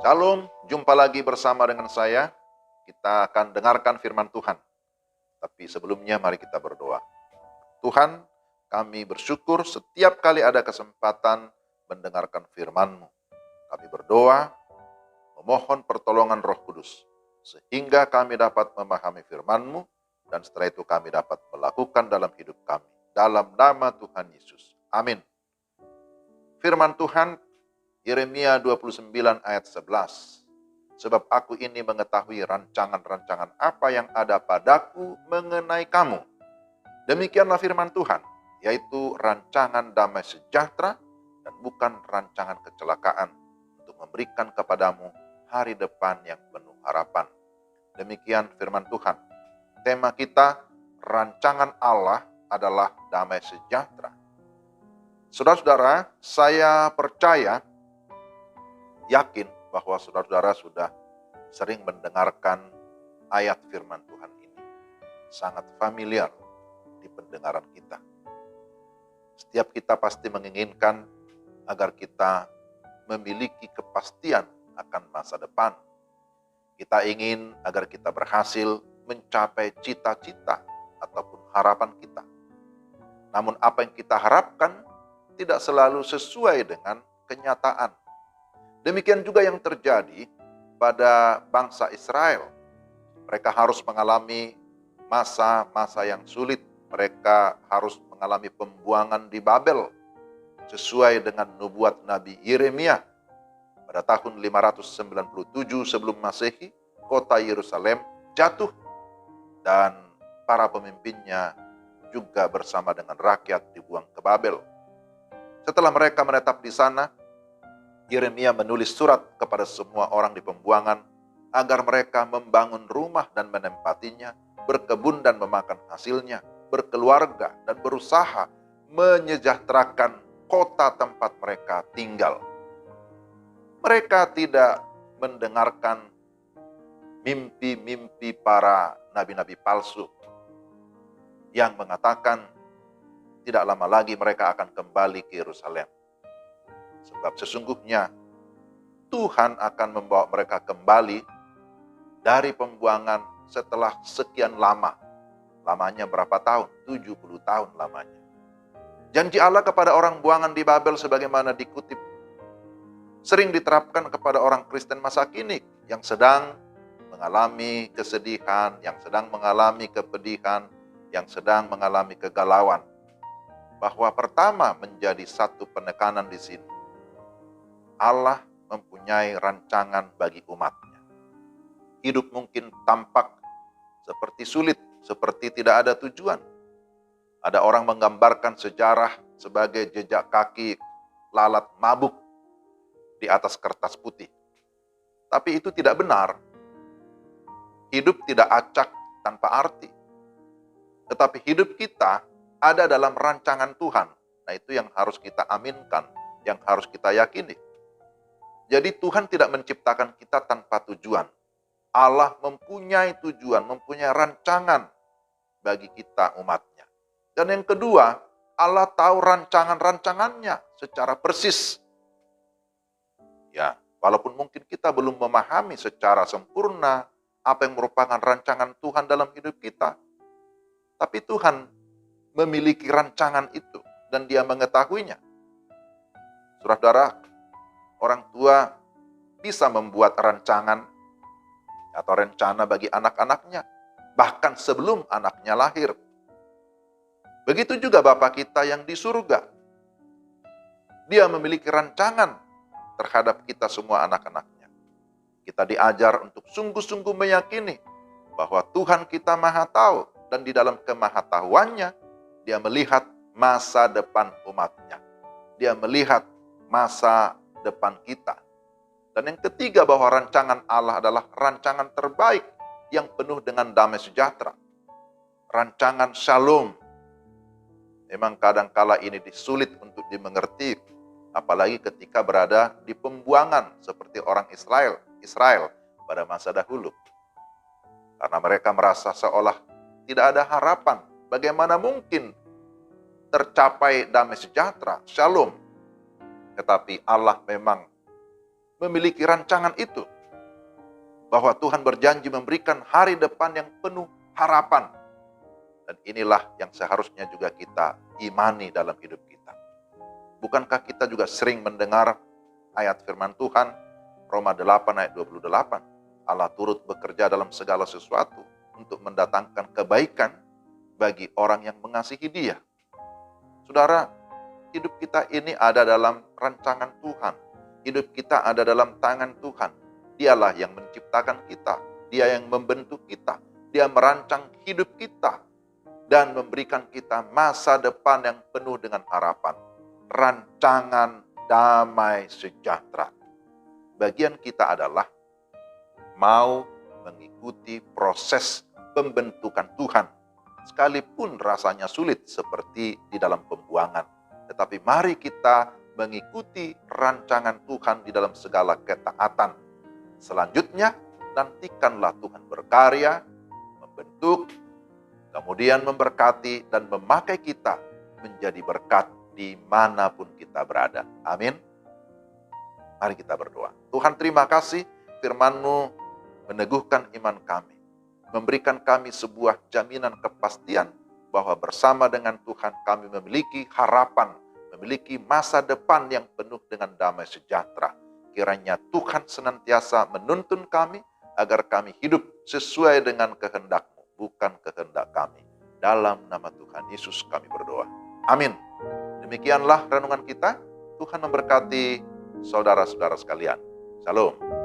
Shalom, jumpa lagi bersama dengan saya. Kita akan dengarkan firman Tuhan. Tapi sebelumnya mari kita berdoa. Tuhan, kami bersyukur setiap kali ada kesempatan mendengarkan firman-Mu. Kami berdoa, memohon pertolongan Roh Kudus, sehingga kami dapat memahami firman-Mu, dan setelah itu kami dapat melakukan dalam hidup kami. Dalam nama Tuhan Yesus. Amin. Firman Tuhan, Yeremia 29 ayat 11. Sebab aku ini mengetahui rancangan-rancangan apa yang ada padaku mengenai kamu. Demikianlah firman Tuhan, yaitu rancangan damai sejahtera dan bukan rancangan kecelakaan, untuk memberikan kepadamu hari depan yang penuh harapan. Demikian firman Tuhan. Tema kita, rancangan Allah adalah damai sejahtera. Saudara-saudara, saya percaya, yakin bahwa saudara-saudara sudah sering mendengarkan ayat firman Tuhan ini. Sangat familiar di pendengaran kita. Setiap kita pasti menginginkan agar kita memiliki kepastian akan masa depan. Kita ingin agar kita berhasil mencapai cita-cita ataupun harapan kita. Namun apa yang kita harapkan tidak selalu sesuai dengan kenyataan. Demikian juga yang terjadi pada bangsa Israel. Mereka harus mengalami masa-masa yang sulit. Mereka harus mengalami pembuangan di Babel, sesuai dengan nubuat Nabi Yeremia. Pada tahun 597 sebelum Masehi, kota Yerusalem jatuh dan para pemimpinnya juga bersama dengan rakyat dibuang ke Babel. Setelah mereka menetap di sana, Yeremia menulis surat kepada semua orang di pembuangan agar mereka membangun rumah dan menempatinya, berkebun dan memakan hasilnya, berkeluarga dan berusaha menyejahterakan kota tempat mereka tinggal. Mereka tidak mendengarkan mimpi-mimpi para nabi-nabi palsu yang mengatakan tidak lama lagi mereka akan kembali ke Yerusalem. Sebab sesungguhnya Tuhan akan membawa mereka kembali dari pembuangan setelah sekian lama. Lamanya berapa tahun? 70 tahun lamanya. Janji Allah kepada orang buangan di Babel sebagaimana dikutip sering diterapkan kepada orang Kristen masa kini yang sedang mengalami kesedihan, yang sedang mengalami kepedihan, yang sedang mengalami kegalauan. Bahwa pertama menjadi satu penekanan di sini. Allah mempunyai rancangan bagi umatnya. Hidup mungkin tampak seperti sulit, seperti tidak ada tujuan. Ada orang menggambarkan sejarah sebagai jejak kaki lalat mabuk di atas kertas putih. Tapi itu tidak benar. Hidup tidak acak tanpa arti. Tetapi hidup kita ada dalam rancangan Tuhan. Nah, itu yang harus kita aminkan, yang harus kita yakini. Jadi Tuhan tidak menciptakan kita tanpa tujuan. Allah mempunyai tujuan, mempunyai rancangan bagi kita umatnya. Dan yang kedua, Allah tahu rancangan-rancangannya secara persis. Ya, walaupun mungkin kita belum memahami secara sempurna apa yang merupakan rancangan Tuhan dalam hidup kita. Tapi Tuhan memiliki rancangan itu dan Dia mengetahuinya. Saudara-saudara, orang tua bisa membuat rancangan atau rencana bagi anak-anaknya, bahkan sebelum anaknya lahir. Begitu juga Bapa kita yang di surga. Dia memiliki rancangan terhadap kita semua anak-anaknya. Kita diajar untuk sungguh-sungguh meyakini bahwa Tuhan kita Maha Tahu, dan di dalam kemahatauannya, Dia melihat masa depan umatnya. Dia melihat masa depan kita. Dan yang ketiga, bahwa rancangan Allah adalah rancangan terbaik yang penuh dengan damai sejahtera. Rancangan shalom. Memang kadangkala ini sulit untuk dimengerti, apalagi ketika berada di pembuangan seperti orang Israel pada masa dahulu. Karena mereka merasa seolah tidak ada harapan. Bagaimana mungkin tercapai damai sejahtera, shalom. Tetapi Allah memang memiliki rancangan itu. Bahwa Tuhan berjanji memberikan hari depan yang penuh harapan. Dan inilah yang seharusnya juga kita imani dalam hidup kita. Bukankah kita juga sering mendengar ayat firman Tuhan, Roma 8 ayat 28. Allah turut bekerja dalam segala sesuatu untuk mendatangkan kebaikan bagi orang yang mengasihi Dia. Saudara, hidup kita ini ada dalam rancangan Tuhan. Hidup kita ada dalam tangan Tuhan. Dialah yang menciptakan kita. Dia yang membentuk kita. Dia merancang hidup kita. Dan memberikan kita masa depan yang penuh dengan harapan. Rancangan damai sejahtera. Bagian kita adalah mau mengikuti proses pembentukan Tuhan. Sekalipun rasanya sulit seperti di dalam pembuangan. Tetapi mari kita mengikuti rancangan Tuhan di dalam segala ketaatan. Selanjutnya, nantikanlah Tuhan berkarya, membentuk, kemudian memberkati dan memakai kita menjadi berkat dimanapun kita berada. Amin. Mari kita berdoa. Tuhan, terima kasih firman-Mu meneguhkan iman kami. Memberikan kami sebuah jaminan kepastian bahwa bersama dengan Tuhan kami memiliki harapan, memiliki masa depan yang penuh dengan damai sejahtera. Kiranya Tuhan senantiasa menuntun kami agar kami hidup sesuai dengan kehendak-Mu, bukan kehendak kami. Dalam nama Tuhan Yesus kami berdoa. Amin. Demikianlah renungan kita. Tuhan memberkati saudara-saudara sekalian. Shalom.